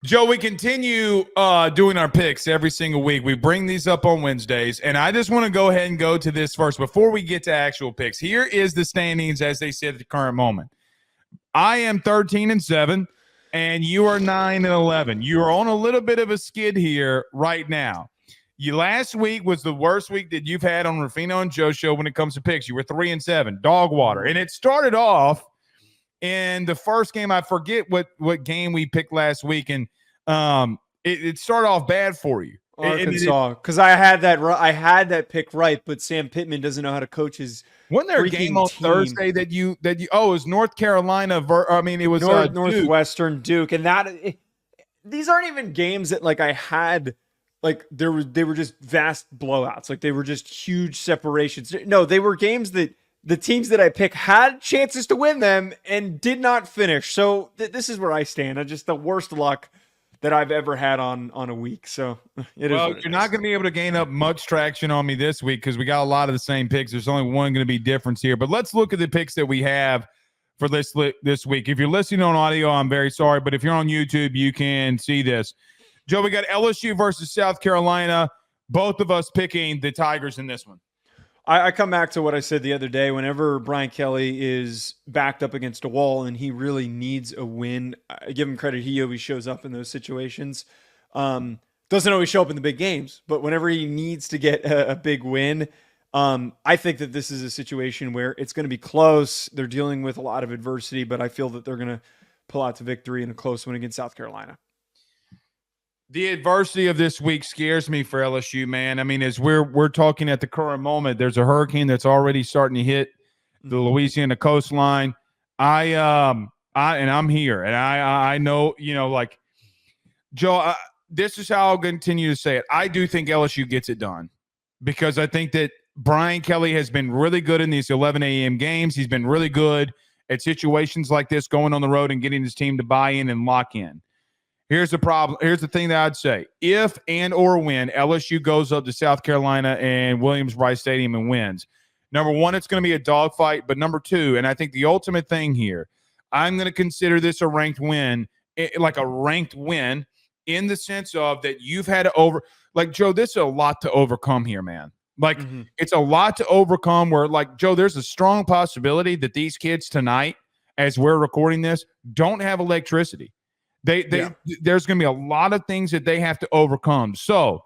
Joe, we continue doing our picks every single week. We bring these up on Wednesdays, and I just want to go ahead and go to this first before we get to actual picks. Here is the standings as they sit at the current moment. I am 13-7, and you are 9-11. You are on a little bit of a skid here right now. You last week was the worst week that you've had on Ruffino and Joe show when it comes to picks. You were 3-7, dog water, and it started off in the first game. I forget what game we picked last week, and it started off bad for you. Arkansas, because I had that pick right, but Sam Pittman doesn't know how to coach his. Wasn't there a game on Thursday that you it was North Carolina? It was Northwestern Duke, and these aren't even games that I had. They were just vast blowouts. They were just huge separations. No, they were games that the teams that I pick had chances to win them and did not finish. So this is where I stand. I just the worst luck that I've ever had on a week. So you're not going to be able to gain up much traction on me this week because we got a lot of the same picks. There's only one going to be difference here. But let's look at the picks that we have for this week. If you're listening on audio, I'm very sorry. But if you're on YouTube, you can see this. Joe, we got LSU versus South Carolina. Both of us picking the Tigers in this one. I come back to what I said the other day. Whenever Brian Kelly is backed up against a wall and he really needs a win, I give him credit. He always shows up in those situations. Doesn't always show up in the big games, but whenever he needs to get a big win, I think that this is a situation where it's going to be close. They're dealing with a lot of adversity, but I feel that they're going to pull out to victory in a close one against South Carolina. The adversity of this week scares me for LSU, man. As we're talking at the current moment, there's a hurricane that's already starting to hit the Louisiana coastline. I'm here, and I know, Joe. This is how I'll continue to say it. I do think LSU gets it done because I think that Brian Kelly has been really good in these 11 a.m. games. He's been really good at situations like this, going on the road and getting his team to buy in and lock in. Here's the problem. Here's the thing that I'd say. If and or when LSU goes up to South Carolina and Williams-Brice Stadium and wins, number one, it's going to be a dogfight. But number two, and I think the ultimate thing here, I'm going to consider this a ranked win, like a ranked win in the sense of that you've had to Joe, this is a lot to overcome here, man. It's a lot to overcome where, Joe, there's a strong possibility that these kids tonight, as we're recording this, don't have electricity. There's going to be a lot of things that they have to overcome. So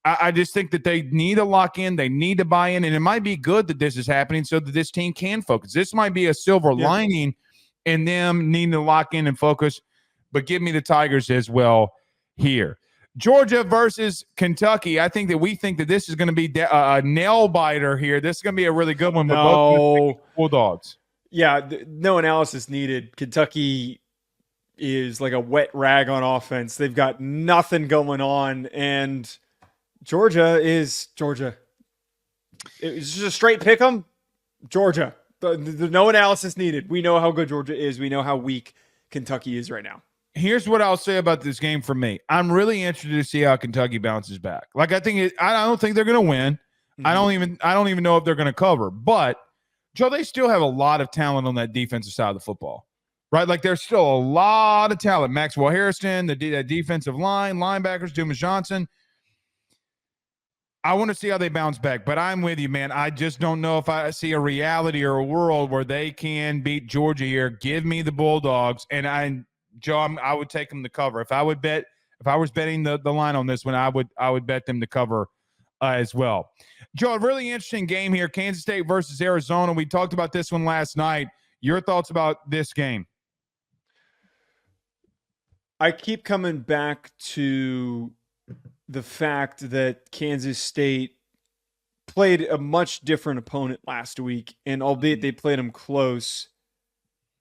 I just think that they need to lock in. They need to buy in. And it might be good that this is happening so that this team can focus. This might be a silver lining in them needing to lock in and focus. But give me the Tigers as well here. Georgia versus Kentucky. I think that this is going to be a nail biter here. This is going to be a really good one. Both Bulldogs. Yeah, no analysis needed. Kentucky is like a wet rag on offense. They've got nothing going on, and Georgia is Georgia. It's just a straight pick 'em. Georgia. No analysis needed. We know how good Georgia is. We know how weak Kentucky is right now. Here's what I'll say about this game for me. I'm really interested to see how Kentucky bounces back. I don't think they're going to win. Mm-hmm. I don't even know if they're going to cover. But Joe, they still have a lot of talent on that defensive side of the football. Right, there's still a lot of talent. Maxwell Harrison, the defensive line, linebackers, Dumas Johnson. I want to see how they bounce back, but I'm with you, man. I just don't know if I see a reality or a world where they can beat Georgia here. Give me the Bulldogs, and I would take them to cover. If I was betting the line on this one, I would bet them to cover as well. Joe, a really interesting game here, Kansas State versus Arizona. We talked about this one last night. Your thoughts about this game? I keep coming back to the fact that Kansas State played a much different opponent last week, and albeit they played them close,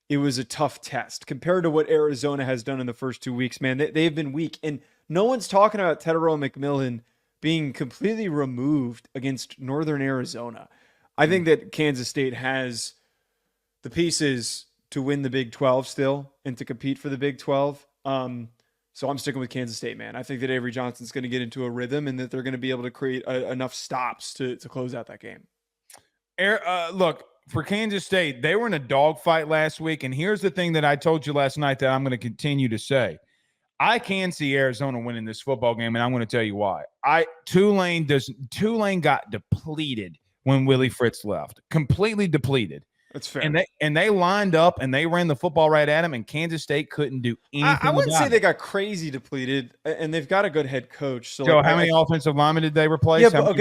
it was a tough test compared to what Arizona has done in the first 2 weeks. Man, they've been weak, and no one's talking about Tetairoa McMillan being completely removed against Northern Arizona. I think that Kansas State has the pieces to win the Big 12 still and to compete for the Big 12. So I'm sticking with Kansas State, man. I think that Avery Johnson's going to get into a rhythm and that they're going to be able to create enough stops to close out that game. Look, for Kansas State, they were in a dogfight last week, and here's the thing that I told you last night that I'm going to continue to say. I can see Arizona winning this football game, and I'm going to tell you why. Tulane got depleted when Willie Fritz left, completely depleted. That's fair. And they lined up and they ran the football right at him, and Kansas State couldn't do anything. I wouldn't say it. they got crazy depleted, and they've got a good head coach. So, Joe, how many offensive linemen did they replace? Yeah, but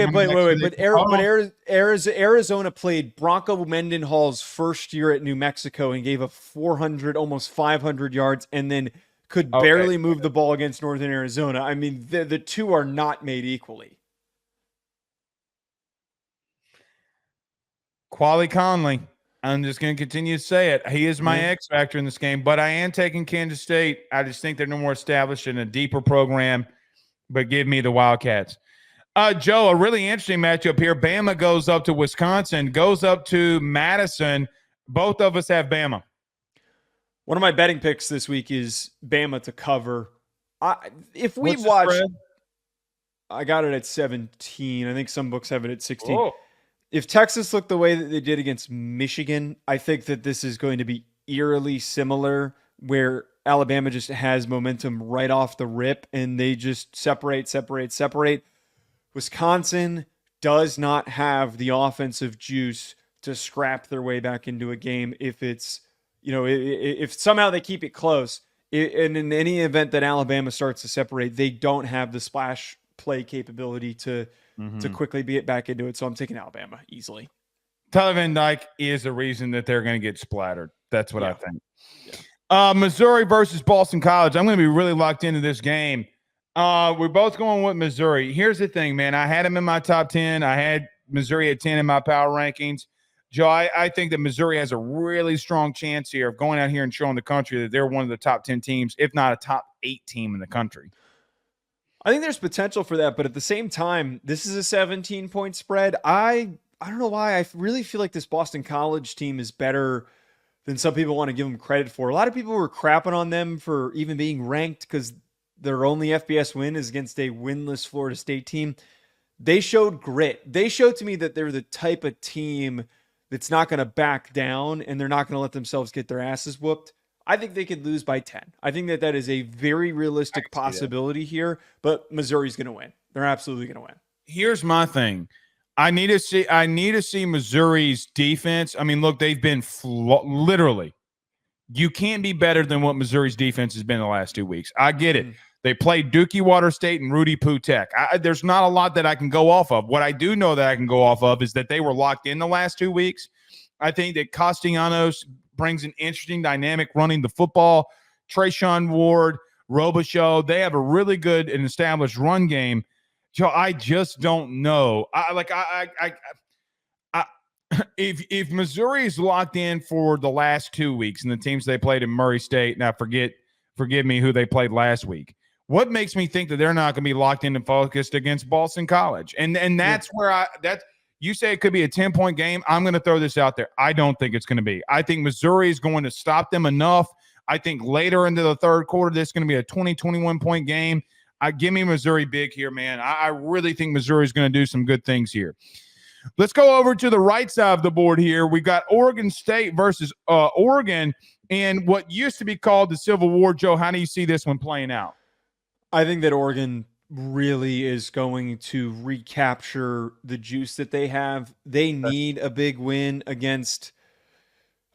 Arizona played Bronco Mendenhall's first year at New Mexico and gave up 400, almost 500 yards, and then could barely move the ball against Northern Arizona. I mean, the two are not made equally. Quali Conley. I'm just going to continue to say it. He is my X factor in this game, but I am taking Kansas State. I just think they're no more established in a deeper program, but give me the Wildcats. Joe, a really interesting matchup here. Bama goes up to Wisconsin, goes up to Madison. Both of us have Bama. One of my betting picks this week is Bama to cover. If we What's the watch, spread? I got it at 17. I think some books have it at 16. Oh. If Texas looked the way that they did against Michigan, I think that this is going to be eerily similar, where Alabama just has momentum right off the rip and they just separate. Wisconsin does not have the offensive juice to scrap their way back into a game if it's, if somehow they keep it close. And in any event that Alabama starts to separate, they don't have the splash play capability to quickly get back into it. So I'm taking Alabama easily. Tyler Van Dyke is the reason that they're going to get splattered. That's what I think. Yeah. Missouri versus Boston College. I'm going to be really locked into this game. We're both going with Missouri. Here's the thing, man. I had them in my top 10. I had Missouri at 10 in my power rankings. Joe, I think that Missouri has a really strong chance here of going out here and showing the country that they're one of the top 10 teams, if not a top 8 team in the country. I think there's potential for that, but at the same time, this is a 17-point spread. I don't know why. I really feel like this Boston College team is better than some people want to give them credit for. A lot of people were crapping on them for even being ranked because their only FBS win is against a winless Florida State team. They showed grit. They showed to me that they're the type of team that's not going to back down and they're not going to let themselves get their asses whooped. I think they could lose by 10. I think that is a very realistic possibility here, but Missouri's going to win. They're absolutely going to win. Here's my thing. I need to see Missouri's defense. I mean, look, they've been literally. You can't be better than what Missouri's defense has been the last 2 weeks. I get it. They played Dookie Water State and Rudy Putek. There's not a lot that I can go off of. What I do know that I can go off of is that they were locked in the last 2 weeks. I think that Castellanos brings an interesting dynamic running the football. Trayshawn Ward, Robichaux, they have a really good and established run game. So I just don't know. If Missouri is locked in for the last 2 weeks and the teams they played in Murray State, now forgive me who they played last week. What makes me think that they're not going to be locked in and focused against Boston College? And that's where you say it could be a 10-point game. I'm going to throw this out there. I don't think it's going to be. I think Missouri is going to stop them enough. I think later into the third quarter, this is going to be a 20, 21-point game. Give me Missouri big here, man. I really think Missouri is going to do some good things here. Let's go over to the right side of the board here. We got Oregon State versus Oregon in what used to be called the Civil War. Joe, how do you see this one playing out? I think that Oregon really is going to recapture the juice that they have. They need a big win against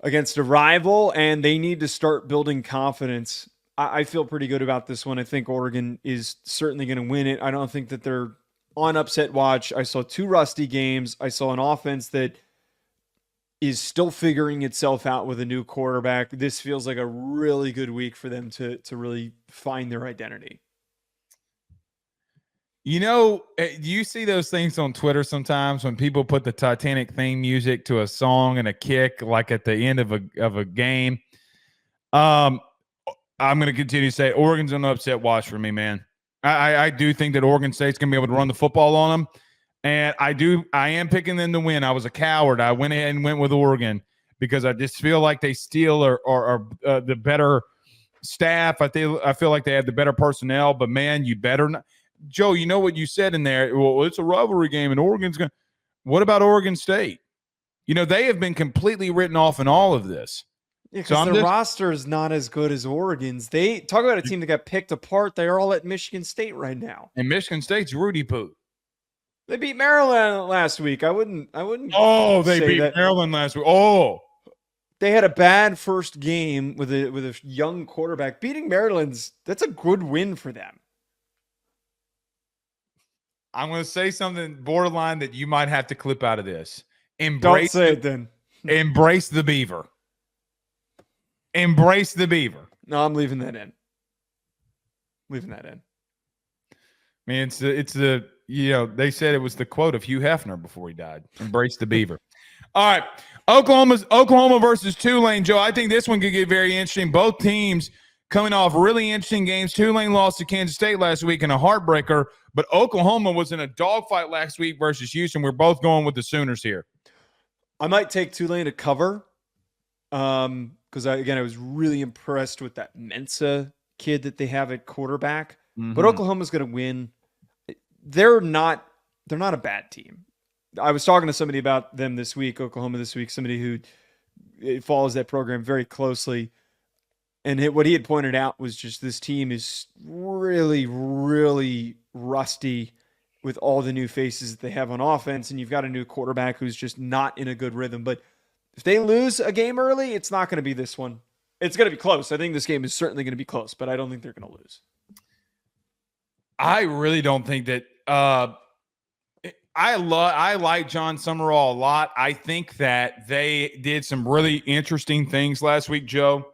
a rival, and they need to start building confidence. I feel pretty good about this one. I think Oregon is certainly going to win it. I don't think that they're on upset watch. I saw 2 rusty games. I saw an offense that is still figuring itself out with a new quarterback. This feels like a really good week for them to really find their identity. You see those things on Twitter sometimes when people put the Titanic theme music to a song and a kick, like at the end of a game. I'm going to continue to say Oregon's an upset watch for me, man. I do think that Oregon State's going to be able to run the football on them, and I am picking them to win. I was a coward. I went ahead and went with Oregon because I just feel like they still are the better staff. I feel like they have the better personnel, but man, you better not. Joe, you know what you said in there? Well, it's a rivalry game, and Oregon's going to – what about Oregon State? They have been completely written off in all of this. Yeah, because their roster is not as good as Oregon's. They talk about a team that got picked apart. They are all at Michigan State right now. And Michigan State's Rudy Poo. They beat Maryland last week. I wouldn't. Oh, they beat Maryland last week. Oh, they had a bad first game with a young quarterback. Beating that's a good win for them. I'm going to say something borderline that you might have to clip out of this. Don't say it then. Embrace the Beaver. Embrace the Beaver. No, I'm leaving that in. Leaving that in. I mean, it's the they said it was the quote of Hugh Hefner before he died. Embrace the Beaver. All right. Oklahoma versus Tulane, Joe. I think this one could get very interesting. Both teams coming off really interesting games. Tulane lost to Kansas State last week in a heartbreaker, but Oklahoma was in a dogfight last week versus Houston. We're both going with the Sooners here. I might take Tulane to cover because, I was really impressed with that Mensa kid that they have at quarterback. Mm-hmm. But Oklahoma's going to win. They're not a bad team. I was talking to somebody about them this week, Oklahoma this week, somebody who follows that program very closely. And what he had pointed out was just this team is really, really rusty with all the new faces that they have on offense. And you've got a new quarterback who's just not in a good rhythm. But if they lose a game early, it's not going to be this one. It's going to be close. I think this game is certainly going to be close, but I don't think they're going to lose. I really don't think that I like John Summerall a lot. I think that they did some really interesting things last week, Joe,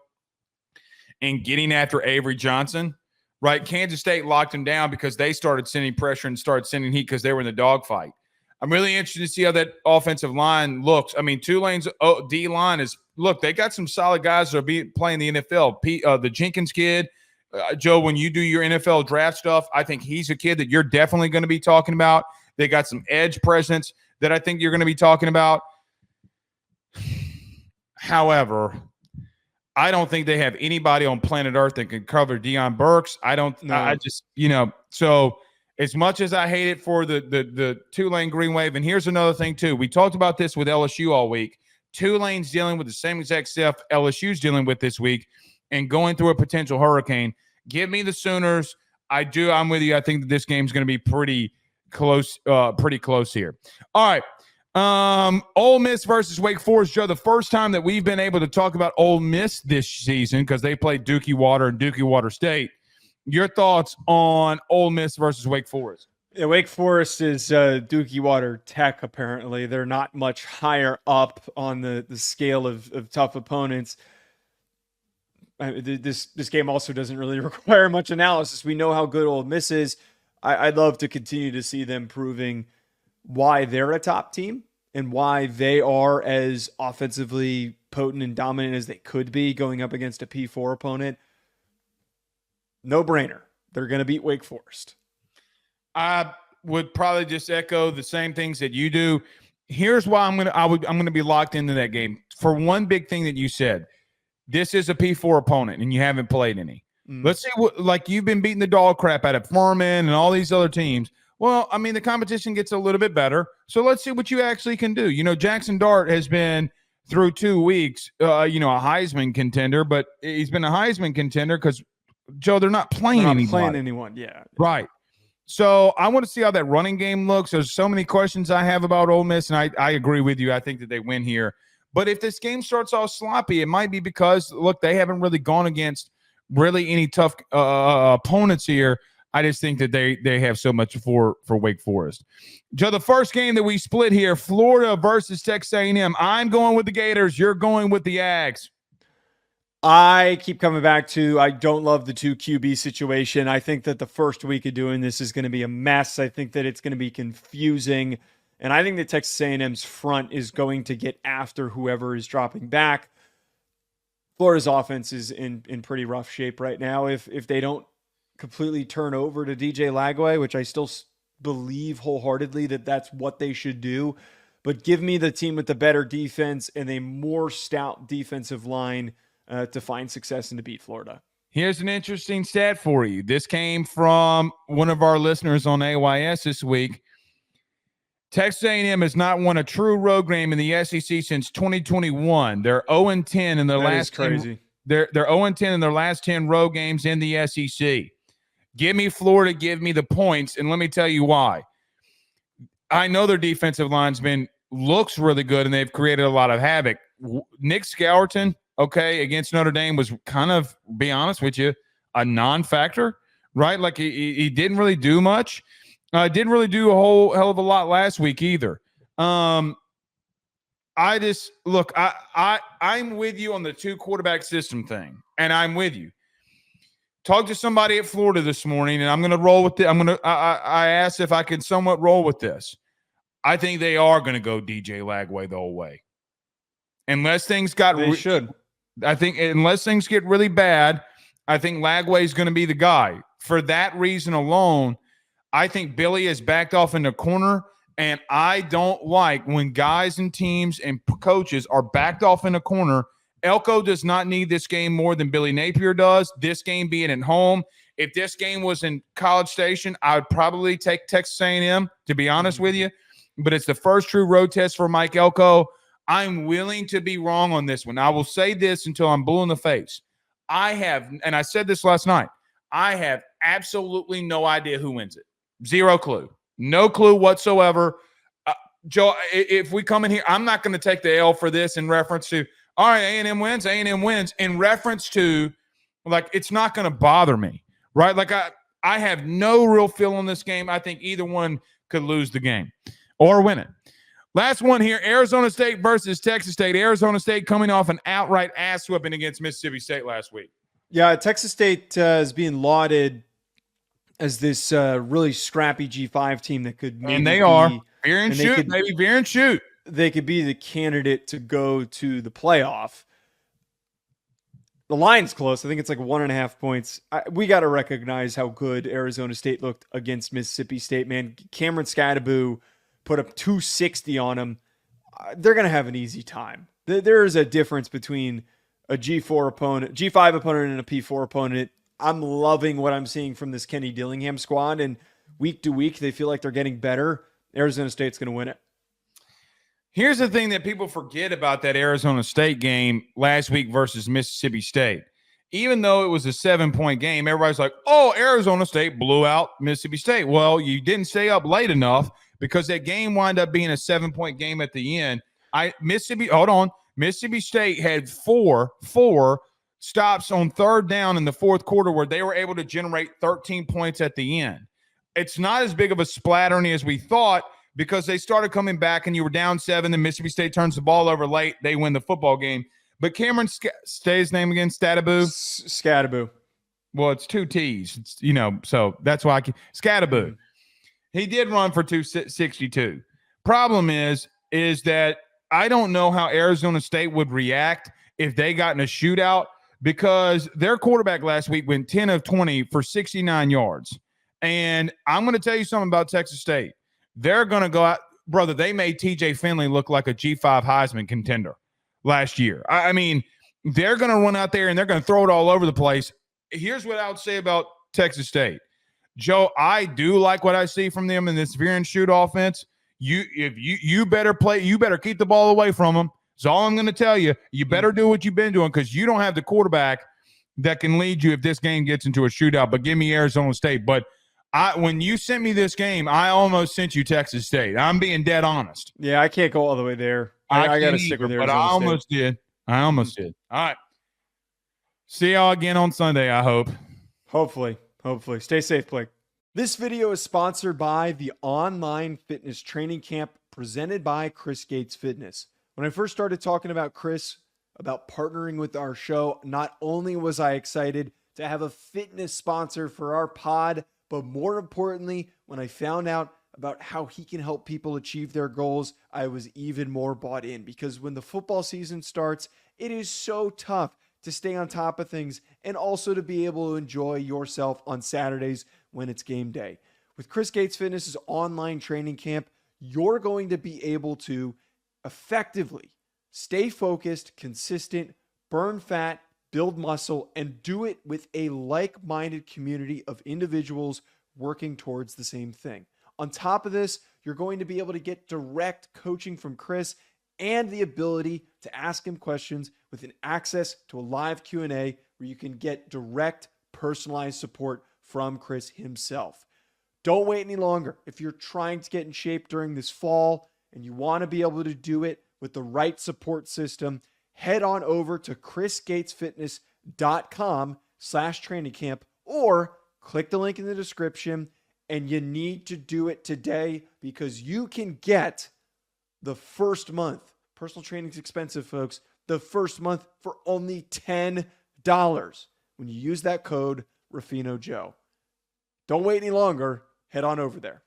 in getting after Avery Johnson. Right? Kansas State locked him down because they started sending pressure and started sending heat because they were in the dogfight. I'm really interested to see how that offensive line looks. I mean, Tulane's D line they got some solid guys that are playing the NFL. The Jenkins kid, Joe, when you do your NFL draft stuff, I think he's a kid that you're definitely going to be talking about. They got some edge presence that I think you're going to be talking about. However, I don't think they have anybody on planet Earth that can cover Deion Burks. So as much as I hate it for the Tulane Green Wave, and here's another thing too. We talked about this with LSU all week. Tulane's dealing with the same exact stuff LSU's dealing with this week and going through a potential hurricane. Give me the Sooners. I'm with you. I think that this game's going to be pretty close here. All right. Ole Miss versus Wake Forest, Joe. The first time that we've been able to talk about Ole Miss this season because they played Dookie Water and Dookie Water State. Your thoughts on Ole Miss versus Wake Forest? Yeah, Wake Forest is Dookie Water Tech, apparently. They're not much higher up on the scale of tough opponents. This game also doesn't really require much analysis. We know how good Ole Miss is. I'd love to continue to see them proving why they're a top team and why they are as offensively potent and dominant as they could be going up against a P4 opponent. No brainer. They're going to beat Wake Forest. I would probably just echo the same things that you do. Here's why I'm going to be locked into that game. For one big thing that you said, this is a P4 opponent and you haven't played any. Let's see like you've been beating the dog crap out of Furman and all these other teams. Well, I mean, the competition gets a little bit better. So let's see what you actually can do. Jackson Dart has been through 2 weeks, a Heisman contender, but he's been a Heisman contender because, Joe, they're not playing anyone. Yeah. Right. So I want to see how that running game looks. There's so many questions I have about Ole Miss, and I agree with you. I think that they win here. But if this game starts off sloppy, it might be because, look, they haven't really gone against really any tough opponents here. I just think that they have so much for Wake Forest. Joe, the first game that we split here, Florida versus Texas A&M. I'm going with the Gators. You're going with the Ags. I keep coming back to I don't love the 2 QB situation. I think that the first week of doing this is going to be a mess. I think that it's going to be confusing. And I think that Texas A&M's front is going to get after whoever is dropping back. Florida's offense is in pretty rough shape right now. If they don't completely turn over to DJ Lagway, which I still believe wholeheartedly that that's what they should do. But give me the team with the better defense and a more stout defensive line to find success and to beat Florida. Here's an interesting stat for you. This came from one of our listeners on AYS this week. Texas A&M has not won a true road game in the SEC since 2021. They're 0-10 in their last 10. Crazy. They're 0-10 in their last 10 road games in the SEC. Give me Florida, give me the points, and let me tell you why. I know their defensive line's looks really good, and they've created a lot of havoc. Nick Scourton, against Notre Dame was kind of, be honest with you, a non-factor, right? Like he didn't really do much. Didn't really do a whole hell of a lot last week either. I'm with you on the 2 quarterback system thing, and I'm with you. Talked to somebody at Florida this morning, and I'm going to roll with it. I asked if I could somewhat roll with this. I think they are going to go DJ Lagway the whole way, unless things I think unless things get really bad, I think Lagway is going to be the guy. For that reason alone, I think Billy has backed off in the corner, and I don't like when guys and teams and coaches are backed off in a corner. Elko does not need this game more than Billy Napier does, this game being at home. If this game was in College Station, I would probably take Texas A&M, to be honest with you. But it's the first true road test for Mike Elko. I'm willing to be wrong on this one. I will say this until I'm blue in the face. And I said this last night, I have absolutely no idea who wins it. Zero clue. No clue whatsoever. Joe, if we come in here, I'm not going to take the L for this in reference to, all right, A&M wins, in reference to, like, it's not going to bother me, right? Like, I have no real feel on this game. I think either one could lose the game or win it. Last one here, Arizona State versus Texas State. Arizona State coming off an outright ass whipping against Mississippi State last week. Yeah, Texas State is being lauded as this really scrappy G5 team that could maybe and they are. Veer and shoot, maybe veer and shoot. They could be the candidate to go to the playoff. The line's close. I think it's like 1.5 points. We got to recognize how good Arizona State looked against Mississippi State, man. Cameron Scadaboo put up 260 on them. They're going to have an easy time. There is a difference between a G5 opponent and a P4 opponent. I'm loving what I'm seeing from this Kenny Dillingham squad, and week to week, they feel like they're getting better. Arizona State's going to win it. Here's the thing that people forget about that Arizona State game last week versus Mississippi State. Even though it was a 7-point game, everybody's like, oh, Arizona State blew out Mississippi State. Well, you didn't stay up late enough because that game wound up being a 7-point game at the end. Mississippi State had four stops on third down in the fourth quarter where they were able to generate 13 points at the end. It's not as big of a splattering as we thought because they started coming back and you were down 7 and Mississippi State turns the ball over late. They win the football game. But Cameron, say his name again, Scadaboo. Well, it's 2 T's, so that's why Scadaboo. He did run for 262. Problem is that I don't know how Arizona State would react if they got in a shootout because their quarterback last week went 10 of 20 for 69 yards. And I'm going to tell you something about Texas State. They're going to go out. Brother, they made TJ Finley look like a G5 Heisman contender last year. I mean, they're going to run out there and they're going to throw it all over the place. Here's what I would say about Texas State. Joe, I do like what I see from them in this veer and shoot offense. You better play. You better keep the ball away from them. That's all I'm going to tell you. You better do what you've been doing because you don't have the quarterback that can lead you if this game gets into a shootout. But give me Arizona State. But when you sent me this game, I almost sent you Texas State. I'm being dead honest. Yeah, I can't go all the way there. I got to stick with Arizona But I State. almost did. All right. See y'all again on Sunday, I hope. Hopefully. Stay safe, Blake. This video is sponsored by the online fitness training camp presented by Chris Gates Fitness. When I first started talking about Chris, about partnering with our show, not only was I excited to have a fitness sponsor for our pod, but more importantly, when I found out about how he can help people achieve their goals, I was even more bought in because when the football season starts, it is so tough to stay on top of things and also to be able to enjoy yourself on Saturdays when it's game day. With Chris Gates Fitness's online training camp, you're going to be able to effectively stay focused, consistent, burn fat, build muscle, and do it with a like-minded community of individuals working towards the same thing. On top of this, you're going to be able to get direct coaching from Chris and the ability to ask him questions with an access to a live Q&A where you can get direct personalized support from Chris himself. Don't wait any longer. If you're trying to get in shape during this fall and you want to be able to do it with the right support system, head on over to chrisgatesfitness.com/trainingcamp or click the link in the description. And you need to do it today because you can get the first month. Personal training is expensive, folks. The first month for only $10 when you use that code Ruffino Joe. Don't wait any longer. Head on over there.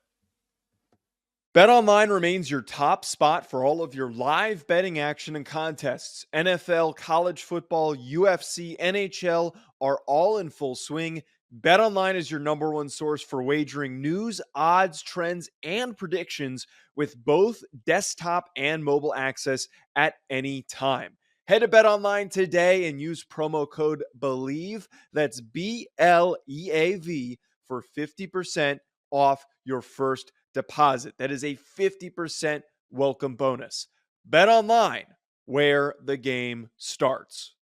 BetOnline remains your top spot for all of your live betting action and contests. NFL, college football, UFC, NHL are all in full swing. BetOnline is your number one source for wagering news, odds, trends, and predictions with both desktop and mobile access at any time. Head to BetOnline today and use promo code BELIEVE, that's BLEAV, for 50% off your first deposit. That is a 50% welcome bonus. BetOnline, where the game starts.